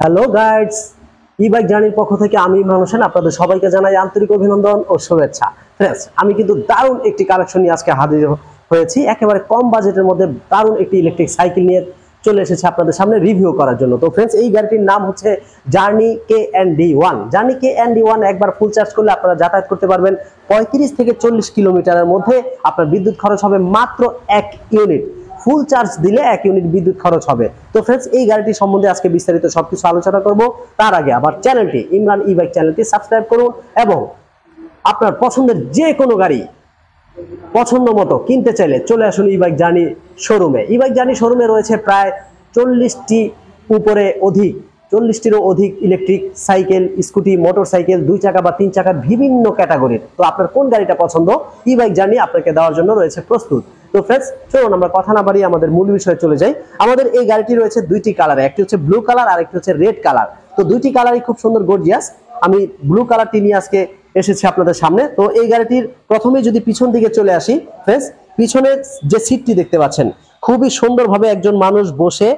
Hello guides, ই bike জার্নির পক্ষ থেকে আমি ইমরান হোসেন আপনাদের সবাইকে জানাই আন্তরিক অভিনন্দন ও শুভেচ্ছা। ফ্রেন্ডস, আমি কিন্তু দারুণ একটি কালেকশন নিয়ে আজকে হাজির হয়েছি। একেবারে কম বাজেটের মধ্যে দারুণ একটি ইলেকট্রিক সাইকেল নিয়ে চলে এসেছে আপনাদের সামনে রিভিউ করার জন্য। তো ফ্রেন্ডস, এই গাড়িটির নাম হচ্ছে জার্নি KND1। জার্নি KND1 একবার ফুল চার্জ করলে আপনারা যাতায়াত করতে পারবেন 35 থেকে 40 কিলোমিটারের মধ্যে। আপনার বিদ্যুৎ খরচ হবে মাত্র 1 ইউনিট। ফুল চার্জ দিলে 1 ইউনিট বিদ্যুৎ খরচ হবে। তো ফ্রেন্ডস, এই গাড়িটি সম্বন্ধে আজকে বিস্তারিত সবকিছু আলোচনা করব। তার আগে আবার চ্যানেলটি ইমরান ই বাইক চ্যানেলটি সাবস্ক্রাইব করুন এবং আপনার পছন্দের যে কোনো গাড়ি পছন্দ মতো কিনতে চাইলে চলে আসুন ই বাইক জার্নি শোরুমে। ই বাইক জার্নি শোরুমে রয়েছে প্রায় 40টিরও অধিক electric cycle, scooty, motor cycle, 2 চাকা বা 3 চাকার বিভিন্ন ক্যাটাগরির। তো আপনার কোন গাড়িটা পছন্দ, ই বাইক জার্নি আপনাকে দেওয়ার জন্য রয়েছে প্রস্তুত। তো ফ্রেন্ডস, চলুন আমরা কথা না বাড়িয়ে আমাদের মূল বিষয়ে চলে যাই। আমাদের এই গাড়িটি রয়েছে দুইটি কালারে, একটি হচ্ছে ব্লু কালার আর একটি হচ্ছে রেড কালার। তো দুইটি কালারই খুব সুন্দর গর্জিয়াস। আমি ব্লু কালারটি নিয়ে আজকে এসেছি আপনাদের সামনে। তো এই গাড়িটির প্রথমে যদি পিছন দিকে চলে আসি ফ্রেন্ডস, পিছনের যে সিটটি দেখতে পাচ্ছেন খুবই সুন্দরভাবে একজন মানুষ বসে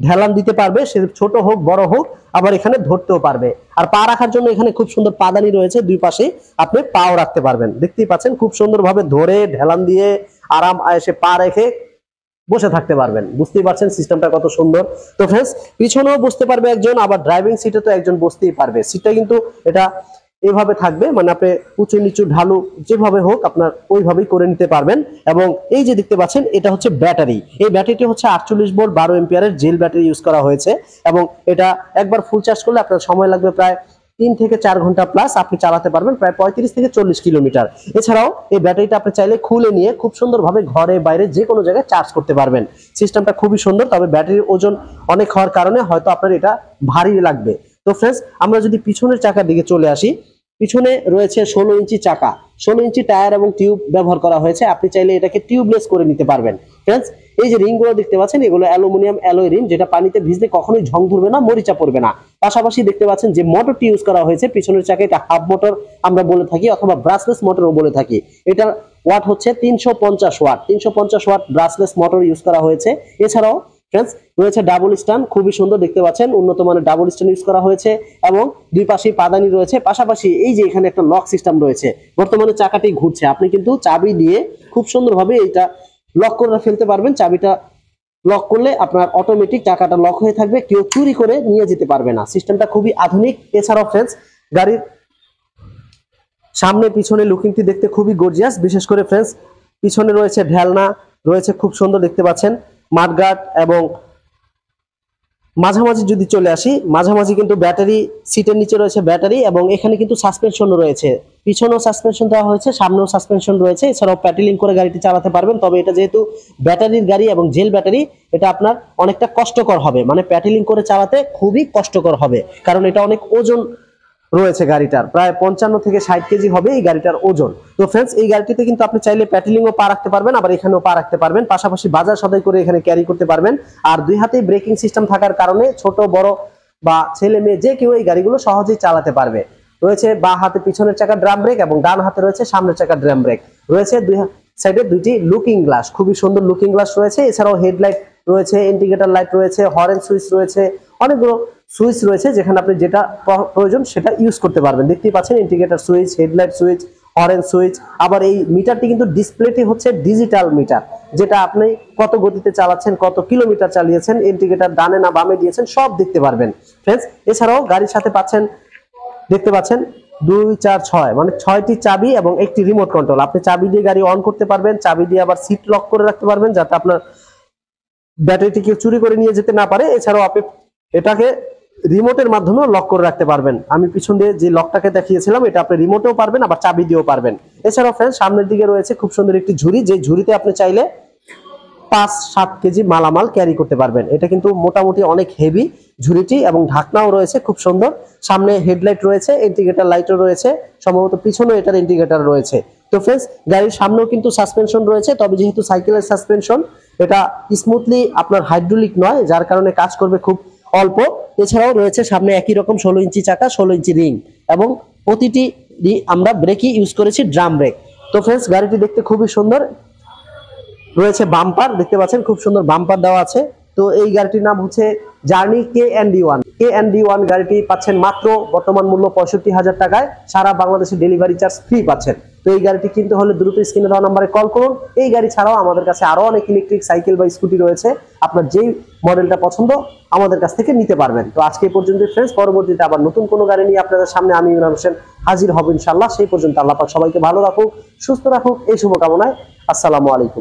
ঢেলান দিতে পারবে, সে ছোট হোক বড় হোক, আবার এখানে ধরতেও পারবে। আর পা রাখার জন্য এখানে খুব সুন্দর পাদানি রয়েছে, দুই পাশে আপনি পাও রাখতে পারবেন। দেখতেই পাচ্ছেন খুব সুন্দরভাবে ধরে ঢেলান দিয়ে আরাম আয়েসে পা রেখে বসে থাকতে পারবেন। বুঝতেই পারছেন সিস্টেমটা কত সুন্দর। তো ফ্রেন্ডস, পিছনেও বসতে পারবে একজন, আবার ড্রাইভিং সিটে তো একজন বসতেই পারবে। সিটটা কিন্তু এটা এভাবে থাকবে, মানে আপনি উঁচু নিচু ঢালু যেভাবে হোক আপনার ওইভাবেই করে নিতে পারবেন। এবং এই যে দেখতে পাচ্ছেন এটা হচ্ছে ব্যাটারি। এই ব্যাটারিটি হচ্ছে 48 ভোল্ট 12 এম্পিয়ারের জেল ব্যাটারি ইউজ করা হয়েছে। এবং এটা একবার ফুল চার্জ করলে আপনার সময় লাগবে প্রায় 3 থেকে 4 ঘন্টা প্লাস। আপনি চালাতে পারবেন প্রায় 35 থেকে 40 কিলোমিটার। এছাড়াও এই ব্যাটারিটা আপনি চাইলে খুলে নিয়ে খুব সুন্দরভাবে ঘরে বাইরে যে কোনো জায়গায় চার্জ করতে পারবেন। সিস্টেমটা খুবই সুন্দর, তবে ব্যাটারির ওজন অনেক হওয়ার কারণে হয়তো আপনার এটা ভারী লাগবে। তো ফ্রেন্ডস, আমরা যদি পিছনের চাকার দিকে চলে আসি, পিছনে রয়েছে 16 ইঞ্চি চাকা, 16 ইঞ্চি টায়ার এবং টিউব ব্যবহার করা হয়েছে। আপনি চাইলে এটাকে টিউবলেস করে নিতে পারবেন। ফ্রেন্ডস, এই যে রিংগুলো দেখতে পাচ্ছেন এগুলো অ্যালুমিনিয়াম অ্যালয় রিং, যেটা পানিতে ভিজলে কখনোই ঝং ধরবে না, মরিচা পড়বে না। পাশাপাশি দেখতে পাচ্ছেন যে মোটরটি ইউজ করা হয়েছে পিছনের চাকায়, এটা হাফ মোটর আমরা বলে থাকি অথবা ব্রাশলেস মোটরও বলে থাকি। এটার ওয়াট হচ্ছে 350 watt. 350 watt brushless motor use করা হয়েছে। এছাড়াও ফ্রেন্ডস রয়েছে ডাবল স্ট্যান্ড, খুবই সুন্দর দেখতে পাচ্ছেন, উন্নত মানের ডাবল স্ট্যান্ড ইউজ করা হয়েছে এবং দুই পাশে পাদানি রয়েছে। পাশাপাশি এই যে এখানে একটা লক সিস্টেম রয়েছে, বর্তমানে চাকাটি ঘুরছে, আপনি কিন্তু চাবি দিয়ে খুব সুন্দরভাবে এটা লক করে ফেলতে পারবেন। চাবিটা লক করলে আপনার অটোমেটিক চাকাটা লক হয়ে থাকবে, কেউ চুরি করে নিয়ে যেতে পারবে না। সিস্টেমটা খুবই আধুনিক। এছাড়াও ফ্রেন্ডস, গাড়ির সামনে পিছনে লুকিংটি দেখতে খুবই গর্জিয়াস। বিশেষ করে ফ্রেন্ডস, পিছনে রয়েছে ঢেলনা রয়েছে খুব সুন্দর দেখতে পাচ্ছেন, মাঠগার্ড এবং মাঝামাঝি যদি চলে আসি, মাঝামাঝি কিন্তু ব্যাটারি, সিটের নিচে রয়েছে ব্যাটারি এবং এখানে কিন্তু সাসপেনশন রয়েছে। পিছনেও সাসপেনশন দেওয়া হয়েছে, সামনেও সাসপেনশন রয়েছে। এছাড়াও প্যাডেলিং করে গাড়িটি চালাতে পারবেন। তবে এটা যেহেতু ব্যাটারির গাড়ি এবং জেল ব্যাটারি, এটা আপনার অনেকটা কষ্টকর হবে, মানে প্যাডেলিং করে চালাতে খুবই কষ্টকর হবে, কারণ এটা অনেক ওজন রয়েছে গাড়িটার, প্রায় 55 থেকে 60 কেজি হবে এই গাড়িটার ওজন। তো ফ্রেন্ডস, এই গাড়িটিতে কিন্তু আপনি চাইলে প্যাডেলিংও পা রাখতে পারবেন, আবার এখানেও পা রাখতে পারবেন। পাশাপাশি বাজার সদাই করে এখানে ক্যারি করতে পারবেন। আর দুই হাতেই ব্রেকিং সিস্টেম থাকার কারণে ছোট বড় বা ছেলে মেয়ে যে কেউ এই গাড়িগুলো সহজেই চালাতে পারবে। রয়েছে বা হাতে পিছনের চাকা ড্রাম ব্রেক এবং ডান হাতে রয়েছে সামনের চাকা ড্রাম ব্রেক। রয়েছে দুই সাইডে দুইটি লুকিং গ্লাস, খুবই সুন্দর লুকিং গ্লাস রয়েছে। এছাড়াও হেডলাইট রয়েছে, ইন্ডিকেটর লাইট রয়েছে, হর্ন সুইচ রয়েছে, অনেকগুলো সুইচ রয়েছে যেখানে আপনি যেটা প্রয়োজন সেটা ইউজ করতে পারবেন। দেখতেই পাচ্ছেন indicator switch, headlight switch, horn switch. আবার এই মিটারটি কিন্তু ডিসপ্লেটি হচ্ছে ডিজিটাল মিটার, যেটা আপনি কত গতিতে চালাচ্ছেন, কত কিলোমিটার চালিয়েছেন, ইন্ডিকেটর ডানে না বামে দিয়েছেন সব দেখতে পারবেন ফ্রেন্ডস। এছাড়াও গাড়ির সাথে পাচ্ছেন, দেখতে পাচ্ছেন 2, 4, 6 মানে 6টি চাবি এবং একটি রিমোট কন্ট্রোল। আপনি চাবি দিয়ে গাড়ি অন করতে পারবেন, চাবি দিয়ে আবার সিট লক করে রাখতে পারবেন যাতে আপনার ব্যাটারিটি কেউ চুরি করে নিয়ে যেতে না পারে। এছাড়াও আপনি এটাকে রিমোটের মাধ্যমেও লক করে রাখতে পারবেন। আমি পিছন দিয়ে যে লকটাকে দেখিয়েছিলাম এটা আপনি রিমোটেও পারবেন, আবার চাবি দিয়েও পারবেন। এছাড়াও ফ্রেন্ড, সামনের দিকে রয়েছে খুব সুন্দর একটি ঝুড়ি, যে ঝুড়িতে আপনি চাইলে 5-7 কেজি মালামাল ক্যারি করতে পারবেন। এটা কিন্তু মোটামুটি অনেক হেভি ঝুড়িটি এবং ঢাকনাও রয়েছে খুব সুন্দর। সামনে হেডলাইট রয়েছে, ইন্ডিকেটর লাইটও রয়েছে, সম্ভবত পিছনেও এটার ইন্ডিকেটর রয়েছে। তো ফ্রেন্ডস, গাড়ির সামনেও কিন্তু সাসপেনশন রয়েছে, তবে যেহেতু সাইকেলের সাসপেনশন এটা স্মুথলি আপনার হাইড্রোলিক নয়, যার কারণে কাজ করবে খুব অল্প। এছাড়াও রয়েছে সামনে একই রকম 16 ইঞ্চি চাকা, 16 ইঞ্চি রিং এবং প্রতিটি আমরা ব্রেকই ইউজ করেছি ড্রাম ব্রেক। তো ফ্রেন্ডস, গাড়িটি দেখতে খুবই সুন্দর। রয়েছে বাম্পার, দেখতে পাচ্ছেন খুব সুন্দর বাম্পার দেওয়া আছে। তো এই গাড়িটির নাম হচ্ছে জার্নি KND1 গাড়িটি পাচ্ছেন মাত্র বর্তমান মূল্য 65,000 টাকায়, সারা বাংলাদেশে ডেলিভারি চার্জ ফ্রি পাচ্ছেন। তো এই গাড়িটি কিনতে হলে দ্রুত স্ক্রিনে দেওয়া নম্বরে কল করুন। এই গাড়ি ছাড়াও আমাদের কাছে আরো অনেক ইলেকট্রিক সাইকেল বা স্কুটি রয়েছে, আপনার যেই মডেলটা পছন্দ আমাদের কাছ থেকে নিতে পারবেন। তো আজকে এই পর্যন্ত ফ্রেন্ডস, পরবর্তীতে আবার নতুন কোনো গাড়ি নিয়ে আপনাদের সামনে আমি ইমরান হোসেন হাজির হব ইনশাআল্লাহ। সেই পর্যন্ত আল্লাহ পাক সবাইকে ভালো রাখুক, সুস্থ রাখুক, এই শুভকামনায় আসসালামু আলাইকুম।